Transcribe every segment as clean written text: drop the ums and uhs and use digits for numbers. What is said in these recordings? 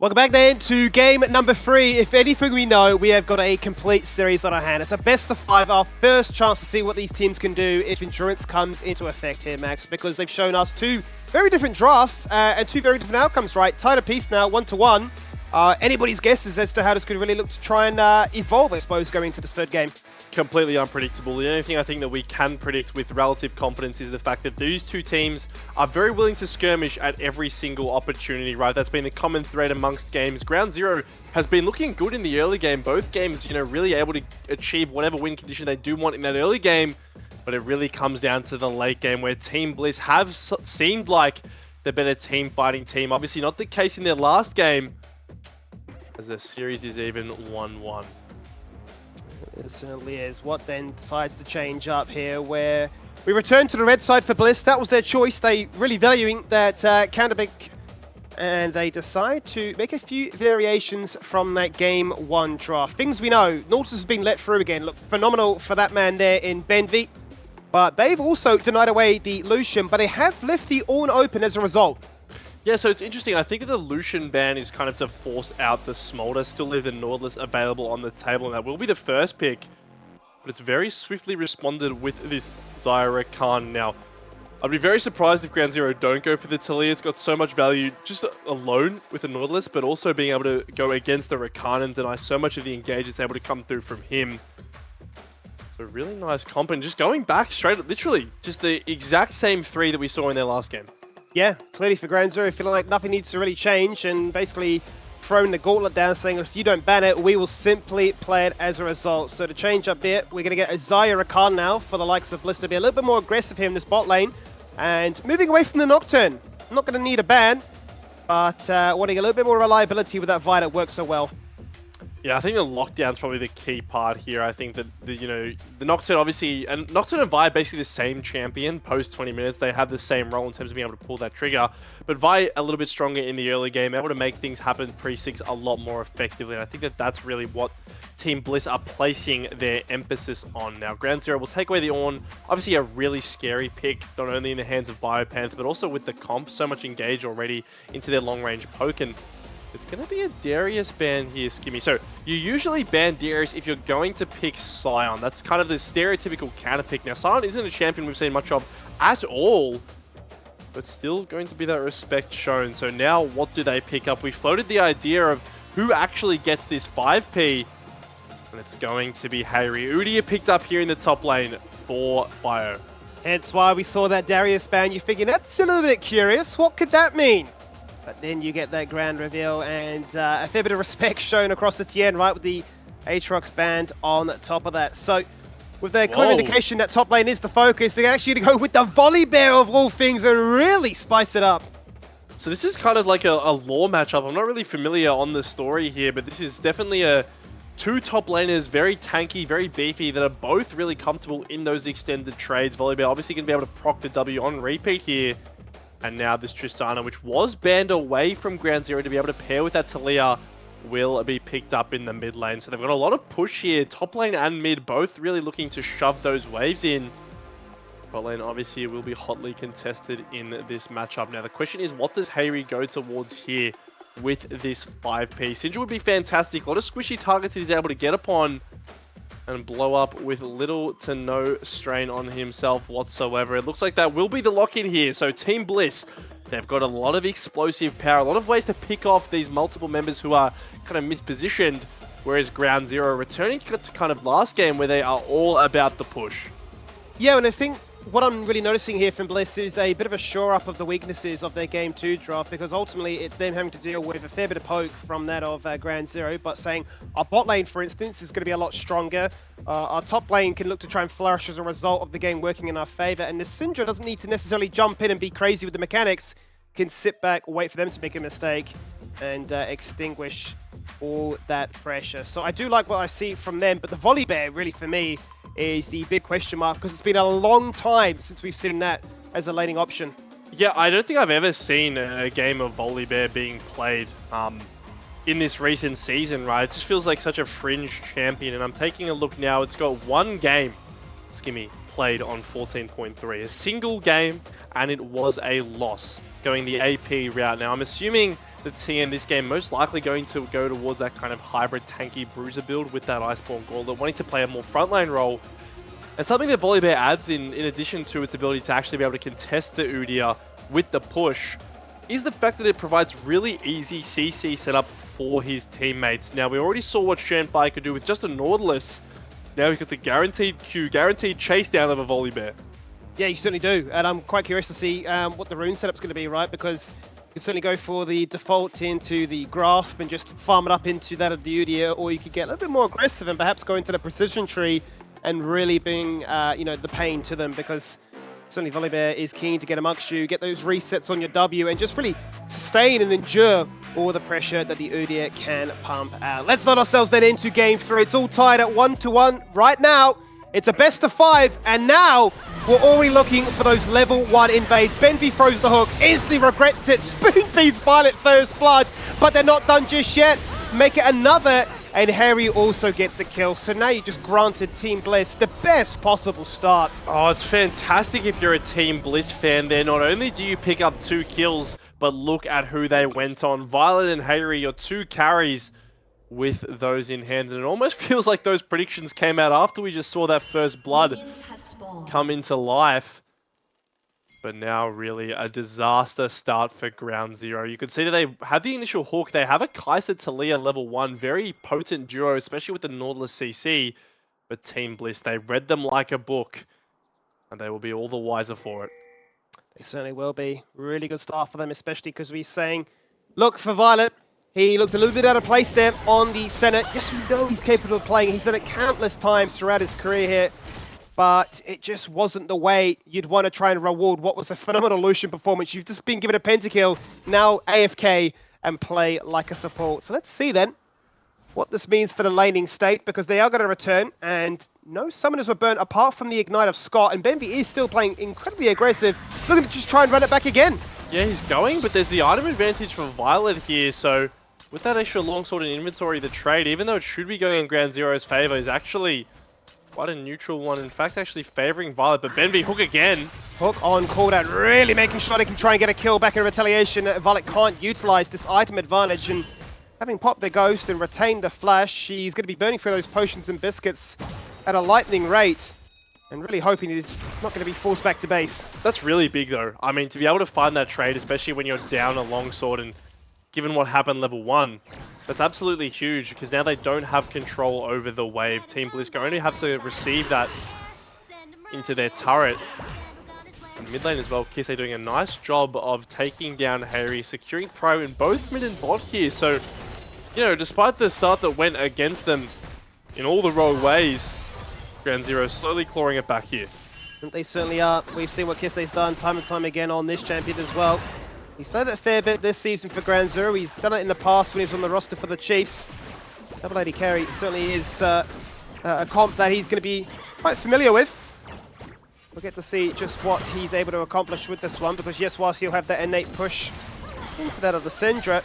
Welcome back then to game number 3. If anything we know, we have got a complete series on our hand. It's a best of 5, our first chance to see what these teams can do if Endurance comes into effect here, Max, because they've shown us 2 very different drafts and 2 very different outcomes, right? Tied apiece now, 1-1. Anybody's guesses as to how this could really look to try and evolve, I suppose, going into this third game. Completely unpredictable. The only thing I think that we can predict with relative confidence is the fact that these two teams are very willing to skirmish at every single opportunity, right? That's been a common thread amongst games. Ground Zero has been looking good in the early game. Both games, really able to achieve whatever win condition they do want in that early game, but it really comes down to the late game where Team Bliss have seemed like the better team fighting team. Obviously not the case in their last game, as the series is even 1-1. It certainly is. What then decides to change up here, where we return to the red side for Bliss. That was their choice. They really valuing that counterpick, and they decide to make a few variations from that game 1 draft. Things we know, Nautilus has been let through again. Look phenomenal for that man there in Benvi. But they've also denied away the Lucian, but they have left the Ornn open as a result. Yeah, so it's interesting. I think that the Lucian ban is kind of to force out the Smolder. Still leave the Nautilus available on the table, and that will be the first pick. But it's very swiftly responded with this Zyra Khan. Now, I'd be very surprised if Ground Zero don't go for the Taliyah. It's got so much value just alone with the Nautilus, but also being able to go against the Rakan and deny so much of the engage that's able to come through from him. So really nice comp, and just going back straight up, literally, just the exact same 3 that we saw in their last game. Yeah, clearly for Ground Zero, feeling like nothing needs to really change and basically throwing the gauntlet down, saying if you don't ban it, we will simply play it as a result. So to change up bit, we're going to get a Zyra Rakan now for the likes of Bliss to be a little bit more aggressive here in this bot lane. And moving away from the Nocturne. Not going to need a ban, but wanting a little bit more reliability with that Vi that works so well. Yeah, I think the lockdown's probably the key part here. I think that, the Nocturne obviously, and Nocturne and Vi are basically the same champion post 20 minutes. They have the same role in terms of being able to pull that trigger. But Vi a little bit stronger in the early game, able to make things happen pre-6 a lot more effectively. And I think that that's really what Team Bliss are placing their emphasis on now. Ground Zero will take away the Ornn. Obviously a really scary pick, not only in the hands of Biopanther, but also with the comp. So much engage already into their long-range poke. And it's going to be a Darius ban here, Skimmy. So you usually ban Darius if you're going to pick Sion. That's kind of the stereotypical counter pick. Now, Sion isn't a champion we've seen much of at all, but still going to be that respect shown. So now what do they pick up? We floated the idea of who actually gets this 5P, and it's going to be Hayri. Udyr picked up here in the top lane for Bio. Hence why we saw that Darius ban. You're thinking, that's a little bit curious. What could that mean? But then you get that grand reveal and a fair bit of respect shown across the TN, right, with the Aatrox band on top of that. So with the clear indication that top lane is the focus, they're actually going to go with the Volibear of all things and really spice it up. So this is kind of like a lore matchup. I'm not really familiar on the story here, but this is definitely a 2 top laners, very tanky, very beefy, that are both really comfortable in those extended trades. Volibear obviously going to be able to proc the W on repeat here. And now this Tristana, which was banned away from Ground Zero to be able to pair with that Taliyah, will be picked up in the mid lane. So they've got a lot of push here. Top lane and mid both really looking to shove those waves in. Bot lane obviously will be hotly contested in this matchup. Now the question is, what does Hayri go towards here with this 5P? Syndra would be fantastic. A lot of squishy targets he's able to get upon and blow up with little to no strain on himself whatsoever. It looks like that will be the lock-in here. So Team Bliss, they've got a lot of explosive power, a lot of ways to pick off these multiple members who are kind of mispositioned, whereas Ground Zero returning to kind of last game where they are all about the push. Yeah, and I think what I'm really noticing here from Bliss is a bit of a shore up of the weaknesses of their Game 2 draft, because ultimately it's them having to deal with a fair bit of poke from that of Ground Zero, but saying our bot lane, for instance, is going to be a lot stronger. Our top lane can look to try and flourish as a result of the game working in our favor, and the Syndra doesn't need to necessarily jump in and be crazy with the mechanics, can sit back, wait for them to make a mistake, and extinguish all that pressure. So I do like what I see from them, but the Volibear really for me is the big question mark, because it's been a long time since we've seen that as a laning option. Yeah, I don't think I've ever seen a game of Volibear being played in this recent season, right? It just feels like such a fringe champion, and I'm taking a look now. It's got 1 game, Skimmy, played on 14.3. A single game and it was a loss going the AP route. Now, I'm assuming the TN this game most likely going to go towards that kind of hybrid tanky bruiser build with that Iceborne Gauntlet, wanting to play a more frontline role. And something that Volibear adds in addition to its ability to actually be able to contest the Udyr with the push, is the fact that it provides really easy CC setup for his teammates. Now, we already saw what Shenfire could do with just a Nautilus. Now he's got the guaranteed Q, guaranteed chase down of a Volibear. Yeah, you certainly do. And I'm quite curious to see what the rune setup's going to be, right? Because you could certainly go for the default into the Grasp and just farm it up into that of the Udyr, or you could get a little bit more aggressive and perhaps go into the Precision Tree and really bring, you know, the pain to them, because certainly Volibear is keen to get amongst you, get those resets on your W, and just really sustain and endure all the pressure that the Udyr can pump out. Let's let ourselves then into Game 3. It's all tied at 1-1 right now. It's a best of 5, and now we're already looking for those level 1 invades. Benvi throws the hook, instantly regrets it, spoon feeds Violet first blood, but they're not done just yet. Make it another, and Harry also gets a kill. So now you just granted Team Bliss the best possible start. Oh, it's fantastic if you're a Team Bliss fan there. Not only do you pick up 2 kills, but look at who they went on. Violet and Harry, your 2 carries with those in hand. And it almost feels like those predictions came out after we just saw that first blood come into life. But now really a disaster start for Ground Zero. You could see that they had the initial hook. They have a Kai'Sa Talia level 1, very potent duo, especially with the Nautilus CC. But Team Bliss, they read them like a book, and they will be all the wiser for it. They certainly will be. Really good start for them, especially because we're saying, look, for Violet, he looked a little bit out of place there on the Senate. Yes, we know he's capable of playing. He's done it countless times throughout his career here. But it just wasn't the way you'd want to try and reward what was a phenomenal Lucian performance. You've just been given a pentakill, now AFK, and play like a support. So let's see then what this means for the laning state, because they are going to return, and no summoners were burnt apart from the Ignite of Scott, and Benvi is still playing incredibly aggressive, looking to just try and run it back again. Yeah, he's going, but there's the item advantage for Violet here, so with that extra longsword in inventory, the trade, even though it should be going in Ground Zero's favor, is actually quite a neutral one. In fact, actually favoring Violet, but Benvi hook again. Hook on cooldown, really making sure they can try and get a kill back in retaliation. Violet can't utilize this item advantage, and having popped the ghost and retained the flash, she's going to be burning through those potions and biscuits at a lightning rate, and really hoping it's not going to be forced back to base. That's really big though. I mean, to be able to find that trade, especially when you're down a longsword, and given what happened level 1, that's absolutely huge, because now they don't have control over the wave. Team Bliss only have to receive that into their turret. And mid lane as well, Kise doing a nice job of taking down Harry, securing prio in both mid and bot here. So, you know, despite the start that went against them in all the wrong ways, Ground Zero slowly clawing it back here. And they certainly are. We've seen what Kise's done time and time again on this champion as well. He's played it a fair bit this season for Ground Zero. He's done it in the past when he was on the roster for the Chiefs. Double AD carry certainly is a comp that he's going to be quite familiar with. We'll get to see just what he's able to accomplish with this one, because yes, whilst he'll have that innate push into that of the Syndra,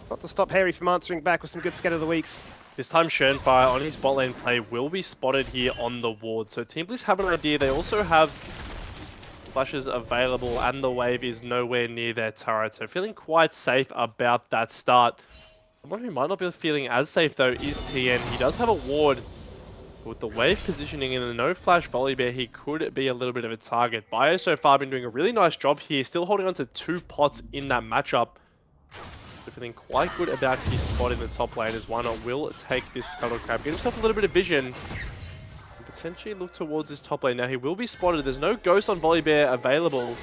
not to stop Harry from answering back with some good Scatter of the Weeks. This time Shenfire on his bot lane play will be spotted here on the ward. So Team Bliss have an idea. They also have flashes available, and the wave is nowhere near their turret. So feeling quite safe about that start. Someone who might not be feeling as safe though is TN. He does have a ward. With the wave positioning in a no-flash Volibear, he could be a little bit of a target. Bio so far been doing a really nice job here, still holding on to 2 pots in that matchup. So feeling quite good about his spot in the top lane, as one will take this Scuttle Crab, get himself a little bit of vision, and potentially look towards his top lane. Now he will be spotted, there's no ghost on Volibear available,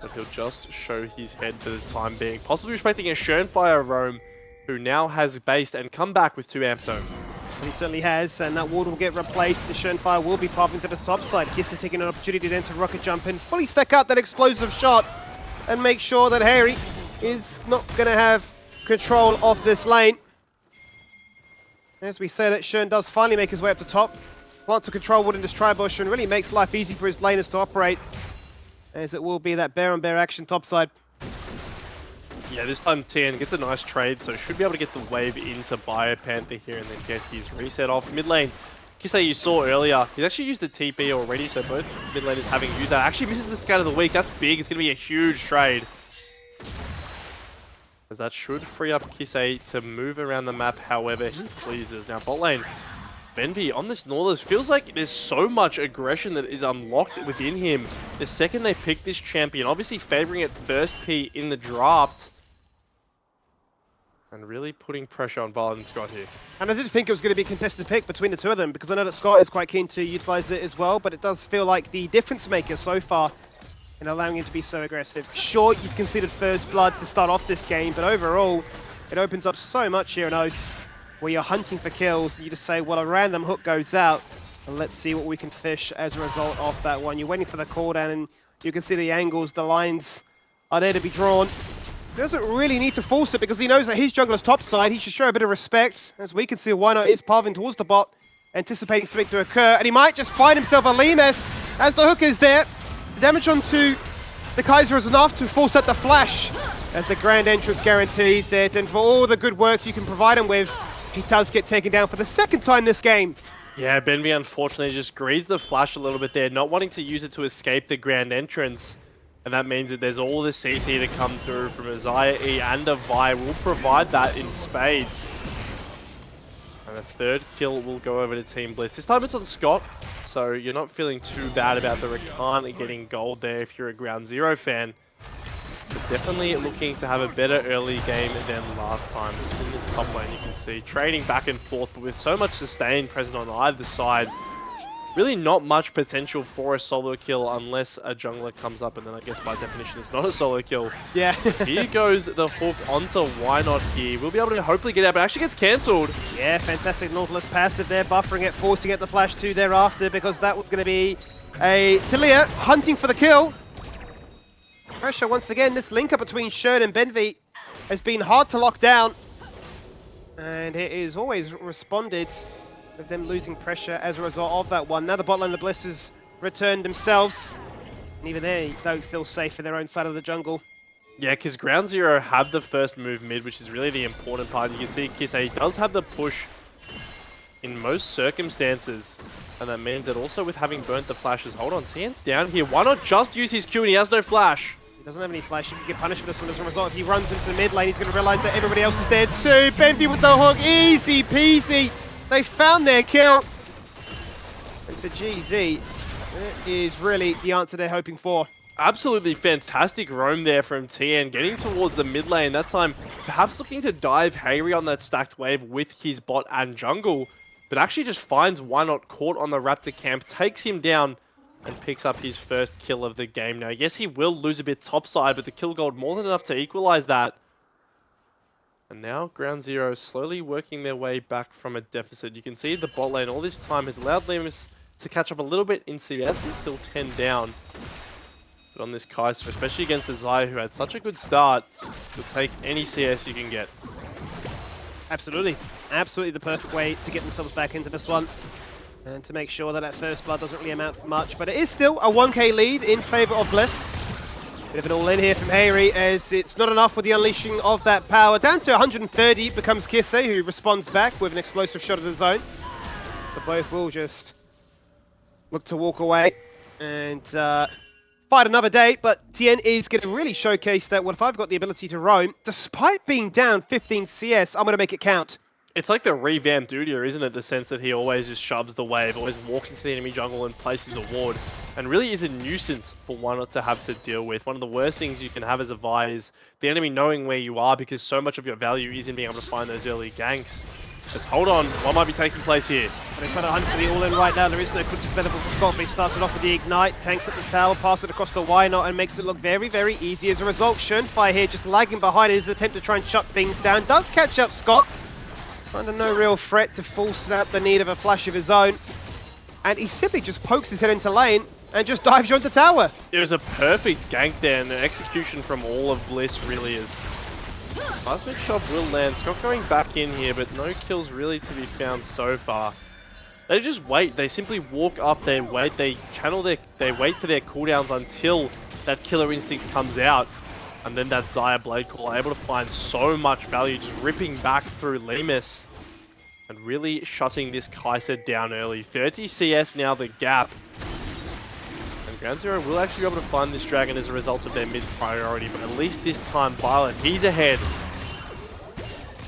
but he'll just show his head for the time being. Possibly respecting a Shenfire roam, who now has based and come back with 2 Amptomes. He certainly has, and that ward will get replaced. The Shenfire will be popping to the top side. Kissa taking an opportunity then to rocket jump in, fully stack out that explosive shot, and make sure that Harry is not going to have control of this lane. As we say that, Shen does finally make his way up the top. Plants to control wood in this tri-bush and really makes life easy for his laners to operate, as it will be that bear-on-bear action topside. Yeah, this time TN gets a nice trade, so should be able to get the wave into Biopanther here and then get his reset off. Mid lane, Kisei you saw earlier, he's actually used the TP already, so both mid laners having used that. Actually misses the scout of the week. That's big. It's going to be a huge trade. As that should free up Kisei to move around the map however he pleases. Now bot lane, Benvi on this Nautilus feels like there's so much aggression that is unlocked within him the second they pick this champion. Obviously favoring it first P in the draft. And really putting pressure on Violet and Scott here. And I did think it was going to be a contested pick between the two of them, because I know that Scott is quite keen to utilize it as well, but it does feel like the difference maker so far in allowing him to be so aggressive. Sure, you've conceded first blood to start off this game, but overall, it opens up so much here in O's, where you're hunting for kills, and you just say, well, a random hook goes out, and let's see what we can fish as a result of that one. You're waiting for the cooldown, and you can see the angles, the lines are there to be drawn. He doesn't really need to force it because he knows that his jungler's top side. He should show a bit of respect. As we can see, Wino is pathing towards the bot, anticipating something to occur. And he might just find himself a Limes as the hook is there. The damage onto the Kaiser is enough to force out the flash as the grand entrance guarantees it. And for all the good work you can provide him with, he does get taken down for the second time this game. Yeah, Benvi unfortunately just greased the flash a little bit there, not wanting to use it to escape the grand entrance. And that means that there's all the CC to come through from a Xayah E and a Vi. Will provide that in spades. And a third kill will go over to Team Bliss. This time it's on Scott, so you're not feeling too bad about the Rakan getting gold there if you're a Ground Zero fan. But definitely looking to have a better early game than last time. Just in this top lane you can see trading back and forth, but with so much sustain present on either side. Really not much potential for a solo kill unless a jungler comes up, and then I guess by definition it's not a solo kill. Yeah. Here goes the hook onto Why Not here. We'll be able to hopefully get out, but actually gets cancelled. Yeah, fantastic Nautilus passive there, buffering it, forcing it the flash 2 thereafter, because that was going to be a Talia hunting for the kill. Pressure once again, this link up between Sherd and Benvi has been hard to lock down. And it is always responded with them losing pressure as a result of that one. Now the bot lane, the Bliss has returned themselves. And even they don't feel safe in their own side of the jungle. Yeah, because Ground Zero have the first move mid, which is really the important part. You can see Kisei does have the push in most circumstances. And that means that also with having burnt the flashes, hold on, TN's down here. Why not just use his Q and he has no flash? He doesn't have any flash. He can get punished for this one as a result. If he runs into the mid lane, he's going to realize that everybody else is dead too. Benvi with the hook, easy peasy. They found their kill. And for GZ, that is really the answer they're hoping for. Absolutely fantastic roam there from TN, getting towards the mid lane. That time, perhaps looking to dive Hayri on that stacked wave with his bot and jungle, but actually just finds Why Not caught on the Raptor camp, takes him down, and picks up his first kill of the game. Now, yes, he will lose a bit topside, but the kill gold more than enough to equalize that. And now Ground Zero slowly working their way back from a deficit. You can see the bot lane all this time has allowed Limus to catch up a little bit in CS. He's still 10 down. But on this Kaiser, especially against the Xayah, who had such a good start, will take any CS you can get. Absolutely. Absolutely the perfect way to get themselves back into this one. And to make sure that that first blood doesn't really amount for much. But it is still a 1k lead in favor of Bliss. Bit of an all-in here from Hayri, as it's not enough with the unleashing of that power. Down to 130 becomes Kisei, who responds back with an explosive shot of the zone. But both will just look to walk away and fight another day. But Tien is going to really showcase that, well, if I've got the ability to roam, despite being down 15 CS, I'm going to make it count. It's like the revamped Udyr, isn't it? The sense that he always just shoves the wave, always walks into the enemy jungle and places a ward. And really is a nuisance for Why Not to have to deal with. One of the worst things you can have as a Vi is the enemy knowing where you are, because so much of your value is in being able to find those early ganks. Just hold on, what might be taking place here? They're trying to hunt for the all-in right now. There is no quick available for Scott. He started off with the Ignite, tanks up the tower, passes it across to Why Not, and makes it look very, very easy as a result. Schönfire here just lagging behind his attempt to try and shut things down. Does catch up Scott. Under no real threat to force out the need of a flash of his own. And he simply just pokes his head into lane and just dives you onto tower. It was a perfect gank there, and the execution from all of Bliss really is. Seismic Shot will land. Scott going back in here, but no kills really to be found so far. They just wait. They simply walk up, they wait, they wait for their cooldowns until that killer instinct comes out. And then that Xayah Blade Call able to find so much value, just ripping back through Limus. and really shutting this Kai'Sa down early. 30 CS now the gap. And Ground Zero will actually be able to find this dragon as a result of their mid priority, but at least this time Violet, he's ahead.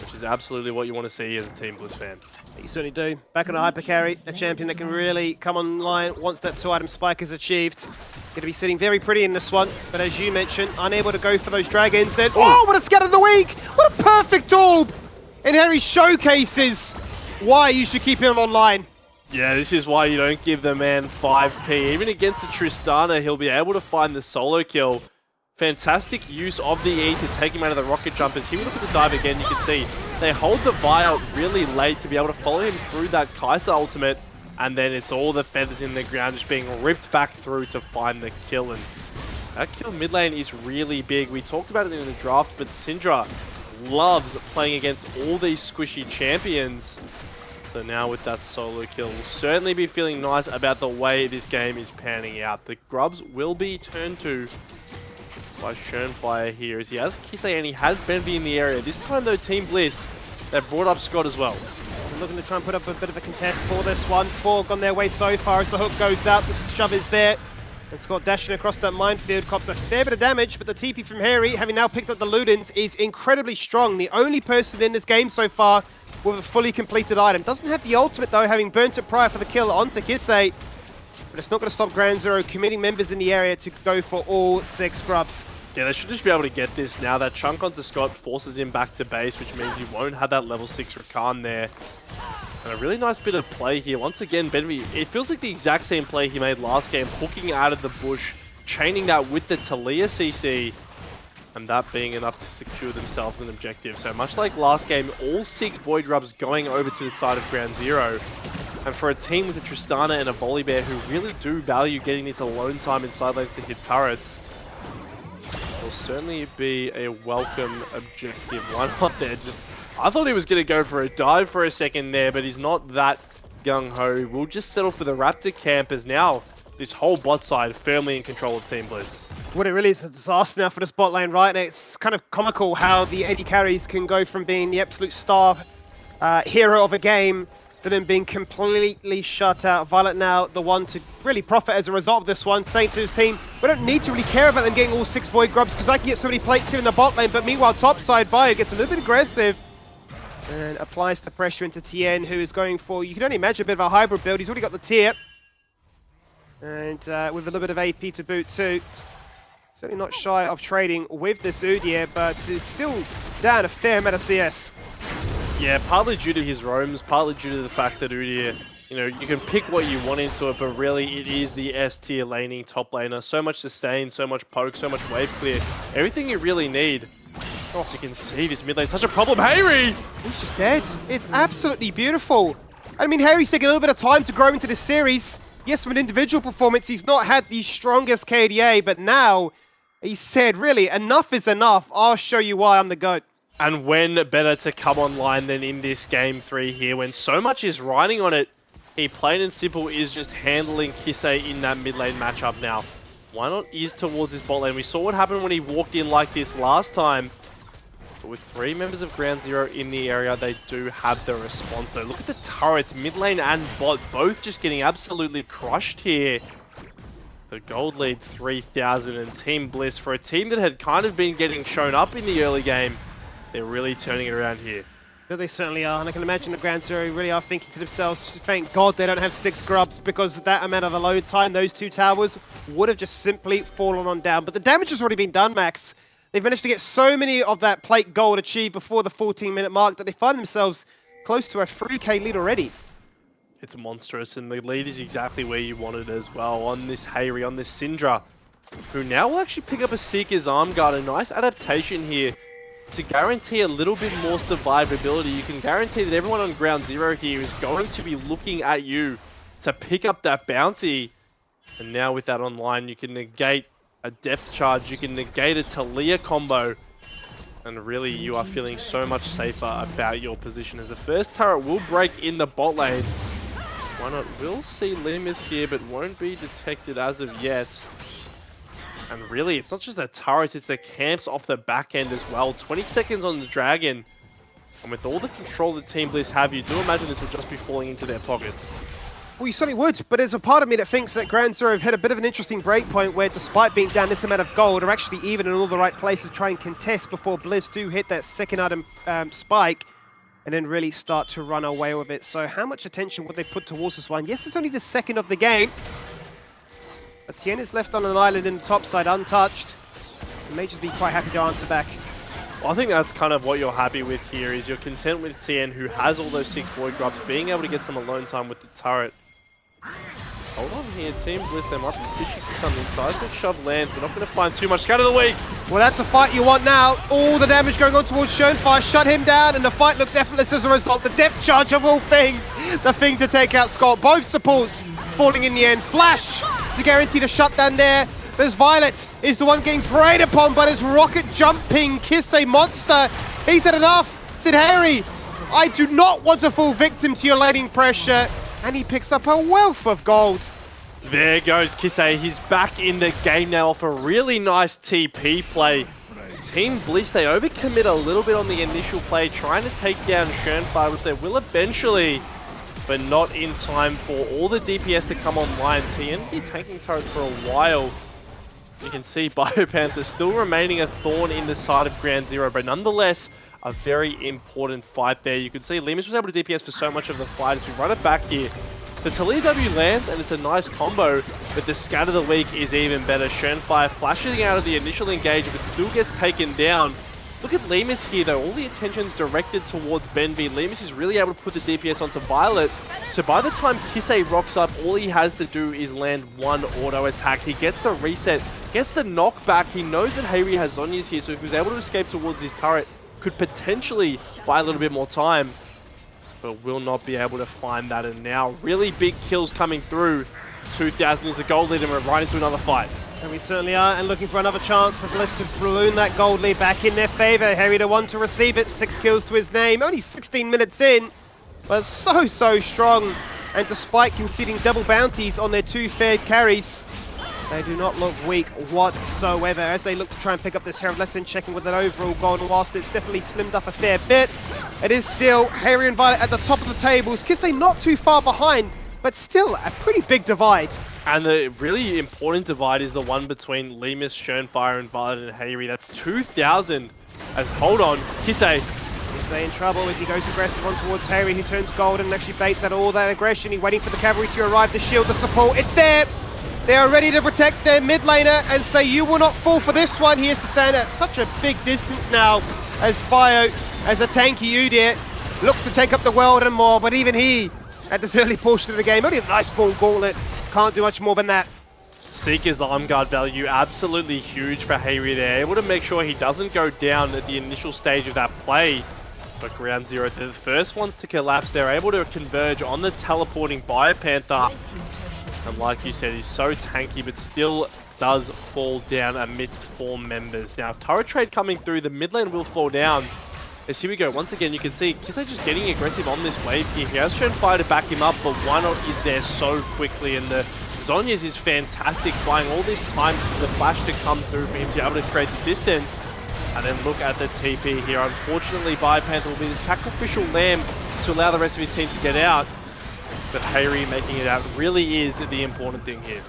Which is absolutely what you want to see as a Team Bliss fan. You certainly do. Back on a hyper carry, a champion that can really come online once that 2-item spike is achieved. Going to be sitting very pretty in this one, but as you mentioned, unable to go for those dragons. And, oh, what a scatter of the week! What a perfect orb! And Harry showcases why you should keep him online. Yeah, this is why you don't give the man 5p. Even against the Tristana, he'll be able to find the solo kill. Fantastic use of the E to take him out of the rocket jumpers. He will look at the dive again, you can see. They hold the Vi out really late to be able to follow him through that Kai'Sa ultimate. And then it's all the feathers in the ground just being ripped back through to find the kill. And that kill mid lane is really big. We talked about it in the draft, but Syndra loves playing against all these squishy champions. So now with that solo kill, we'll certainly be feeling nice about the way this game is panning out. The grubs will be turned to by Schönfire here, as he has Kisei and he has Benvi in the area. This time though, Team Bliss, they've brought up Scott as well. They're looking to try and put up a bit of a contest for this one. Forg on their way so far as the hook goes out, the shove is there. And Scott dashing across that minefield, cops a fair bit of damage, but the TP from Harry, having now picked up the Ludens, is incredibly strong. The only person in this game so far with a fully completed item. Doesn't have the ultimate though, having burnt it prior for the kill onto Kisei. But it's not going to stop Ground Zero committing members in the area to go for all 6 scrubs. Yeah, they should just be able to get this now. That chunk onto Scott forces him back to base, which means he won't have that level 6 Rakan there. And a really nice bit of play here. Once again, Benvi, it feels like the exact same play he made last game, hooking out of the bush, chaining that with the Talia CC, and that being enough to secure themselves an objective. So much like last game, all 6 Void Rubs going over to the side of Ground Zero. And for a team with a Tristana and a Volibear who really do value getting this alone time in side lanes to hit turrets, will certainly be a welcome objective. Why not there? Just, I thought he was going to go for a dive for a second there, but he's not that gung-ho. We'll just settle for the Raptor camp as now this whole bot side firmly in control of Team Bliss. What it really is a disaster now for this bot lane, right? And it's kind of comical how the AD carries can go from being the absolute star hero of a game to then being completely shut out. Violet now the one to really profit as a result of this one, saying to his team, we don't need to really care about them getting all 6 Void Grubs because I can get so many plates here in the bot lane. But meanwhile, topside Bio gets a little bit aggressive and applies the pressure into Tien, who is going for, you can only imagine, a bit of a hybrid build. He's already got the tier. And with a little bit of AP to boot too. Certainly not shy of trading with this Udyr, but is still down a fair amount of CS. Yeah, partly due to his roams, partly due to the fact that Udyr, you know, you can pick what you want into it, but really it is the S tier laning top laner. So much sustain, so much poke, so much wave clear. Everything you really need. Oh, as you can see, this mid lane such a problem. Harry! He's just dead. It's absolutely beautiful. I mean, Harry's taking a little bit of time to grow into this series. Yes, from an individual performance, he's not had the strongest KDA, but now he said, really, enough is enough. I'll show you why I'm the GOAT. And when better to come online than in this game 3 here, when so much is riding on it, he plain and simple is just handling Kisei in that mid lane matchup now. Why not ease towards his bot lane? We saw what happened when he walked in like this last time. But with 3 members of Ground Zero in the area, they do have the response though. Look at the turrets, mid lane and bot, both just getting absolutely crushed here. The gold lead 3,000 and Team Bliss, for a team that had kind of been getting shown up in the early game, they're really turning it around here. Yeah, they certainly are, and I can imagine the Ground Zero really are thinking to themselves, thank God they don't have 6 grubs, because that amount of a load time, those 2 towers would have just simply fallen on down. But the damage has already been done, Max. They've managed to get so many of that plate gold achieved before the 14-minute mark that they find themselves close to a 3k lead already. It's monstrous, and the lead is exactly where you want it as well, on this Harry, on this Syndra, who now will actually pick up a Seeker's Arm Guard. A nice adaptation here to guarantee a little bit more survivability. You can guarantee that everyone on Ground Zero here is going to be looking at you to pick up that bounty. And now with that online, you can negate a Depth Charge, you can negate a Talia combo. And really, you are feeling so much safer about your position, as the first turret will break in the bot lane. Why not? We'll see Limus here, but won't be detected as of yet. And really, it's not just the turrets, it's the camps off the back end as well. 20 seconds on the Dragon. And with all the control that Team Bliss have, you do imagine this will just be falling into their pockets. Well, you certainly would, but there's a part of me that thinks that Ground Zero have hit a bit of an interesting break point where, despite being down this amount of gold, are actually even in all the right places to try and contest before Bliss do hit that second item spike and then really start to run away with it. So how much attention would they put towards this one? Yes, it's only the second of the game, but Tien is left on an island in the top side untouched. He may just be quite happy to answer back. Well, I think that's kind of what you're happy with here, is you're content with Tien, who has all those 6 void grubs, being able to get some alone time with the turret. Hold on here, Team Bliss, they might be fishing for something. Seismic shove lands, we're not going to find too much. Scatter the weak! Well, that's a fight you want now. All the damage going on towards Schoenfire, shut him down, and the fight looks effortless as a result. The depth charge of all things, the thing to take out Scott. Both supports falling in the end. Flash to guarantee the shutdown there. There's Violet is the one getting preyed upon by this rocket jumping Kisei monster. He said enough, said Harry, I do not want to fall victim to your laning pressure. And he picks up a wealth of gold. There goes Kisei. He's back in the game now off a really nice TP play. Team Bliss, they overcommit a little bit on the initial play, trying to take down Schoenfire, which they will eventually, but not in time for all the DPS to come online. TNT tanking turret for a while. You can see Biopanther still remaining a thorn in the side of Ground Zero, but nonetheless, a very important fight there. You can see Lemus was able to DPS for so much of the fight as we run it back here. The Talia W lands, and it's a nice combo, but the Scatter the Weak is even better. Schoenfire flashing out of the initial engage, but still gets taken down. Look at Lemus here, though. All the attention's directed towards Benvi. Lemus is really able to put the DPS onto Violet, so by the time Kisei rocks up, all he has to do is land one auto attack. He gets the reset, gets the knockback. He knows that Hayri has Zhonya's here, so if he was able to escape towards his turret, could potentially buy a little bit more time, but will not be able to find that. And now really big kills coming through. 2000 is the gold lead, and we're right into another fight. And we certainly are, and looking for another chance for Bliss to balloon that gold lead back in their favor. Harry the one to receive it, 6 kills to his name, only 16 minutes in, but so strong. And despite conceding double bounties on their 2 fair carries, they do not look weak whatsoever as they look to try and pick up this Herald. Let's then checking with an overall gold, and whilst it's definitely slimmed up a fair bit, it is still Harry and Violet at the top of the tables. Kisei not too far behind, but still a pretty big divide. And the really important divide is the one between Lemus, Schoenfire, and Violet and Hayri. That's 2,000 as, hold on, Kisei. Kisei in trouble as he goes aggressive on towards Harry, who turns gold and actually baits out all that aggression. He's waiting for the cavalry to arrive, the shield, the support, it's there! They are ready to protect their mid laner and say, you will not fall for this one. He has to stand at such a big distance now as Bio, as a tanky Udyr, looks to take up the world and more, but even he, at this early portion of the game, only a nice ball gauntlet, can't do much more than that. Seeker's arm guard value absolutely huge for Hayri there, able to make sure he doesn't go down at the initial stage of that play. But Ground Zero, they're the first ones to collapse. They're able to converge on the teleporting Biopanther. And like you said, he's so tanky, but still does fall down amidst 4 members. Now, if turret trade coming through, the mid lane will fall down. As here we go, once again, you can see Kisei just getting aggressive on this wave here. He has shown fire to back him up, but why not is there so quickly, and the Zhonya's is fantastic, buying all this time for the flash to come through for him to be able to create the distance. And then look at the TP here. Unfortunately, Biopanther will be the sacrificial lamb to allow the rest of his team to get out. But Hayri making it out really is the important thing here.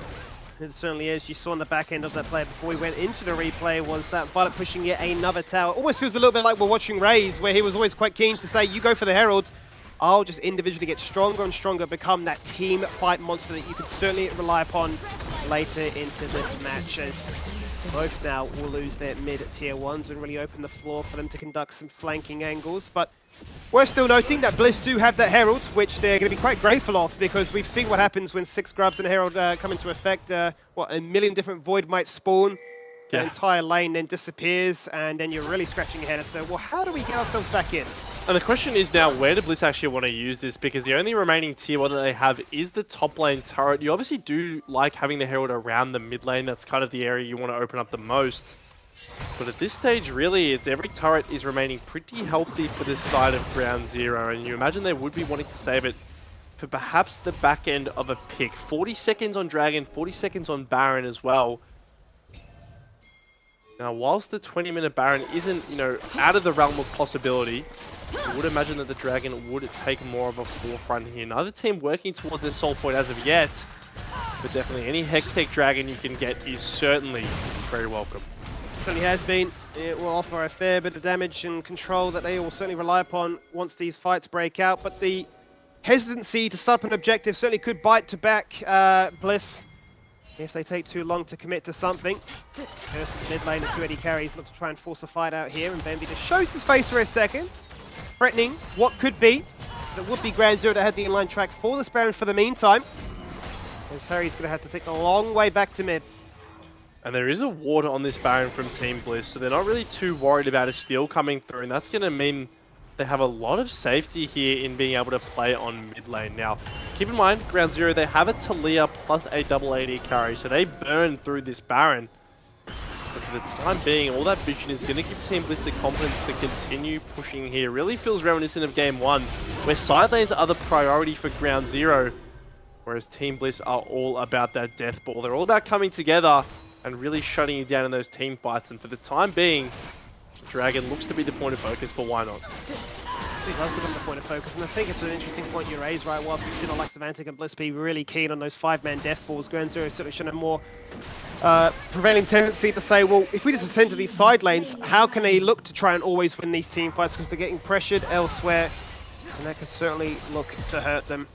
It certainly is. You saw on the back end of that play before we went into the replay was Violet pushing yet another tower. Almost feels a little bit like we're watching Raze, where he was always quite keen to say, you go for the Herald, I'll just individually get stronger and stronger, become that team fight monster that you could certainly rely upon later into this match, as both now will lose their mid-tier 1s and really open the floor for them to conduct some flanking angles. But worth still noting that Bliss do have that Herald, which they're going to be quite grateful of, because we've seen what happens when 6 grubs and a Herald come into effect. What, a million different Void might spawn, the entire lane then disappears, and then you're really scratching your head as to, well, how do we get ourselves back in? And the question is now, where do Bliss actually want to use this? Because the only remaining tier 1 that they have is the top lane turret. You obviously do like having the Herald around the mid lane. That's kind of the area you want to open up the most. But at this stage, really, it's every turret is remaining pretty healthy for this side of Ground Zero, and you imagine they would be wanting to save it for perhaps the back end of a pick. 40 seconds on Dragon, 40 seconds on Baron as well. Now, whilst the 20-minute Baron isn't, out of the realm of possibility, I would imagine that the Dragon would take more of a forefront here. Neither team working towards their soul point as of yet, but definitely any Hextech Dragon you can get is certainly very welcome. Certainly has been. It will offer a fair bit of damage and control that they will certainly rely upon once these fights break out, but the hesitancy to start up an objective certainly could bite to back Bliss if they take too long to commit to something. Versus mid lane, the 2 AD carries look to try and force a fight out here, and Benvi just shows his face for a second, threatening what could be. It would be Grand Zero that had the inline track for this Baron for the meantime, as Harry's going to have to take the long way back to mid. And there is a ward on this Baron from Team Bliss, so they're not really too worried about a steal coming through, and that's going to mean they have a lot of safety here in being able to play on mid lane. Now, keep in mind, Ground Zero, they have a Talia plus a double AD carry, so they burn through this Baron. But for the time being, all that vision is going to give Team Bliss the confidence to continue pushing here. Really feels reminiscent of Game 1, where side lanes are the priority for Ground Zero, whereas Team Bliss are all about that death ball. They're all about coming together and really shutting you down in those team fights. And for the time being, Dragon looks to be the point of focus for why not. It does become the point of focus, and I think it's an interesting point you raised, right? Whilst we've seen the likes of Antic and Bliss be really keen on those 5-man death balls, Grand Zero certainly shown a more prevailing tendency to say, well, if we just attend to these side lanes, how can they look to try and always win these team fights? Because they're getting pressured elsewhere, and that could certainly look to hurt them.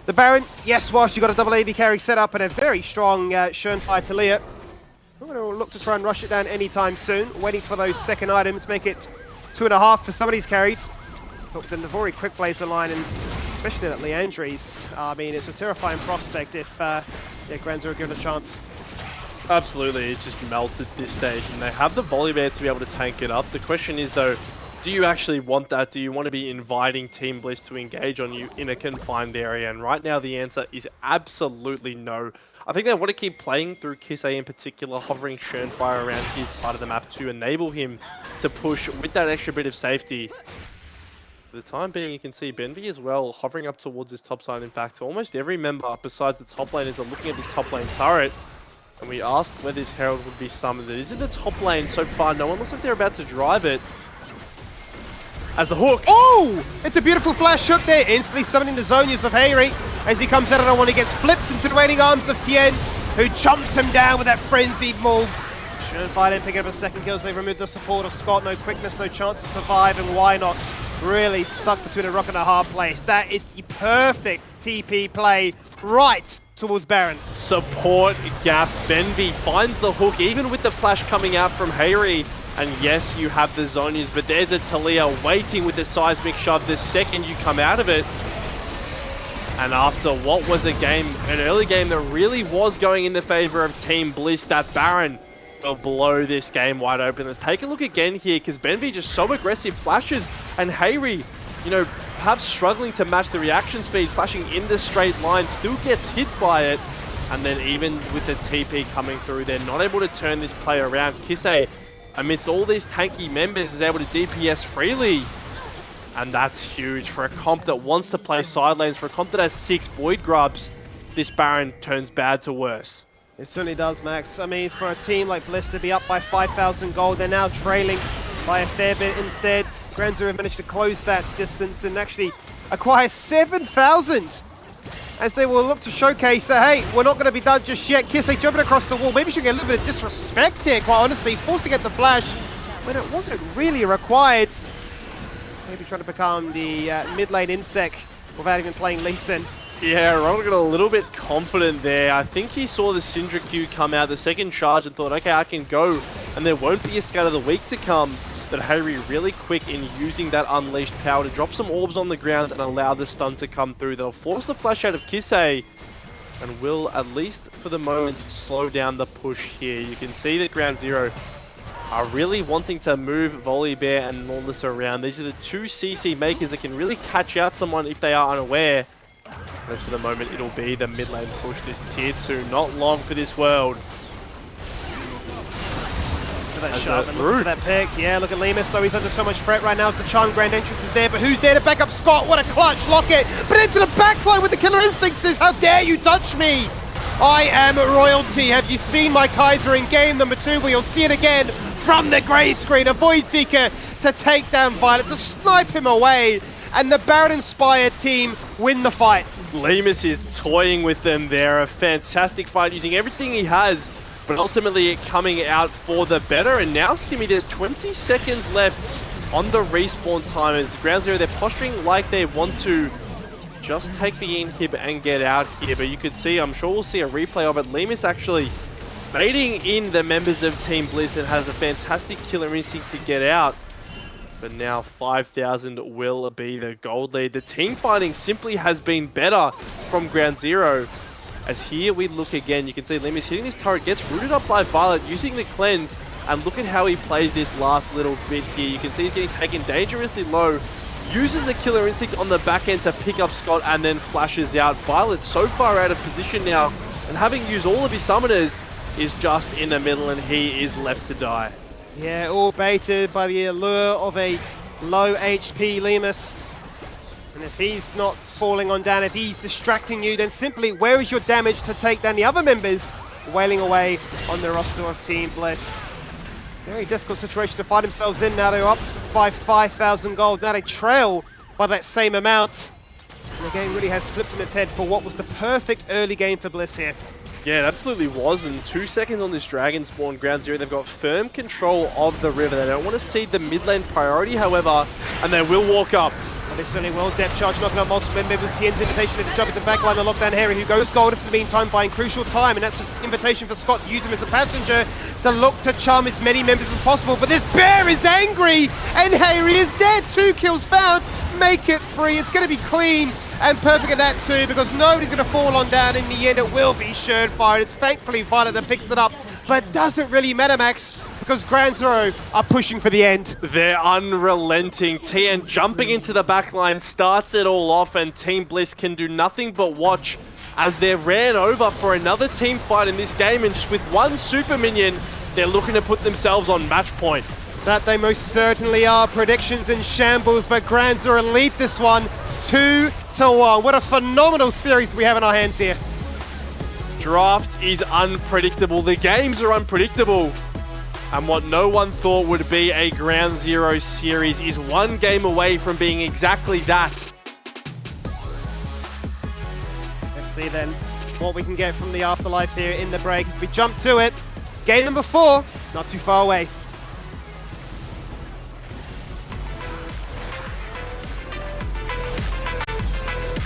The Baron, yes, whilst you got a double AD carry set up and a very strong Schönfire Talia, we're going to look to try and rush it down anytime soon, waiting for those second items, make it 2.5 for some of these carries. But the Navori quick plays the line, and especially that Leandri's, I mean, it's a terrifying prospect if Grand Zero given a chance. Absolutely, it's just melted this stage, and they have the Volibear to be able to tank it up. The question is, though, do you actually want that? Do you want to be inviting Team Bliss to engage on you in a confined area? And right now, the answer is absolutely no. I think they want to keep playing through Kisei in particular, hovering Schönfire around his side of the map to enable him to push with that extra bit of safety. For the time being, you can see Benvi as well hovering up towards his top side. In fact, almost every member besides the top laners are looking at this top lane turret. And we asked where this Herald would be summoned. It is in the top lane so far. No one looks like they're about to drive it. As the hook. Oh! It's a beautiful flash hook there, instantly summoning the Zonias of Hayri as he comes out on one. He gets flipped into the waiting arms of Tien, who jumps him down with that frenzied move. Schönfire then picking up a second kill as they remove the support of Scott. No quickness, no chance to survive, and why not? Really stuck between a rock and a hard place. That is the perfect TP play right towards Baron. Support gap. Benvi finds the hook, even with the flash coming out from Hayri. And yes, you have the Zonias, but there's a Talia waiting with the seismic shove the second you come out of it. And after what was a game, an early game that really was going in the favor of Team Bliss, that Baron will blow this game wide open. Let's take a look again here, because Benvi just so aggressive flashes, and Hayri, you know, perhaps struggling to match the reaction speed, flashing in the straight line, still gets hit by it. And then even with the TP coming through, they're not able to turn this play around. Kisei, amidst all these tanky members, is able to DPS freely. And that's huge for a comp that wants to play side lanes, for a comp that has 6 Void Grubs. This Baron turns bad to worse. It certainly does, Max. I mean, for a team like Bliss to be up by 5,000 gold, they're now trailing by a fair bit instead. Grand Zero managed to close that distance and actually acquire 7,000. As they will look to showcase that, hey, we're not going to be done just yet. Kisei jumping across the wall. Maybe she'll get a little bit of disrespect here, quite honestly. Forced to get the flash when it wasn't really required. Maybe trying to become the mid lane insect without even playing Lee Sin. Yeah, Ronald got a little bit confident there. I think he saw the Syndra Q come out, the second charge, and thought, okay, I can go, and there won't be a Scout of the Week to come. But Hayri really quick in using that unleashed power to drop some orbs on the ground and allow the stun to come through. That'll force the flash out of Kisei and will, at least for the moment, slow down the push here. You can see that Ground Zero are really wanting to move Volibear and Lawless around. These are the 2 CC makers that can really catch out someone if they are unaware. As for the moment, it'll be the mid lane push, this tier 2. Not long for this world. Look at that shot and look at that pick. Yeah, look at Lemus, though he's under so much threat right now as the Charm Grand Entrance is there, but who's there to back up Scott? What a clutch, Locket! But into the backline with the Killer Instinct says, how dare you touch me! I am royalty. Have you seen my Kaiser in game number 2? We'll see it again from the grey screen. A Void Seeker to take down Violet, to snipe him away, and the Baron-inspired team win the fight. Lemus is toying with them there. A fantastic fight using everything he has, but ultimately it coming out for the better. And now, Skimmy, there's 20 seconds left on the respawn timers. Ground Zero, they're posturing like they want to just take the inhib and get out here. But you could see, I'm sure we'll see a replay of it. Lemus actually baiting in the members of Team Bliss and has a fantastic killer instinct to get out. But now 5,000 will be the gold lead. The team fighting simply has been better from Ground Zero. As here we look again, you can see Lemus hitting this turret, gets rooted up by Violet, using the cleanse, and look at how he plays this last little bit here. You can see he's getting taken dangerously low, uses the killer instinct on the back end to pick up Scott, and then flashes out. Violet so far out of position now, and having used all of his summoners, is just in the middle, and he is left to die. Yeah, all baited by the allure of a low HP Lemus. And if he's not falling on down, if he's distracting you, then simply where is your damage to take down the other members wailing away on the roster of Team Bliss? Very difficult situation to find themselves in now. They're up by 5,000 gold. Now they trail by that same amount. And the game really has flipped on its head for what was the perfect early game for Bliss here. Yeah, it absolutely was, and 2 seconds on this Dragon Spawn Ground Zero. They've got firm control of the river. They don't want to cede the mid lane priority, however, and they will walk up. Well, they certainly will. Depth charge knocking out multiple members. TN's invitation to jump into backline and lockdown Harry, who goes gold for the meantime, buying crucial time, and that's an invitation for Scott to use him as a passenger to look to charm as many members as possible. But this bear is angry, and Harry is dead. 2 kills found. Make it free. It's going to be clean. And perfect at that too, because nobody's going to fall on down. In the end, it will be Surefired. It's thankfully Violet that picks it up, but doesn't really matter, Max, because Ground Zero are pushing for the end. They're unrelenting. TN jumping into the backline starts it all off, and Team Bliss can do nothing but watch as they're ran over for another team fight in this game, and just with one super minion, they're looking to put themselves on match point. That they most certainly are. Predictions in shambles, but Ground Zero lead this one 2-1. What a phenomenal series we have in our hands here. Draft is unpredictable. The games are unpredictable. And what no one thought would be a Ground Zero series is one game away from being exactly that. Let's see then what we can get from the afterlife here in the break as we jump to it. Game number 4, not too far away.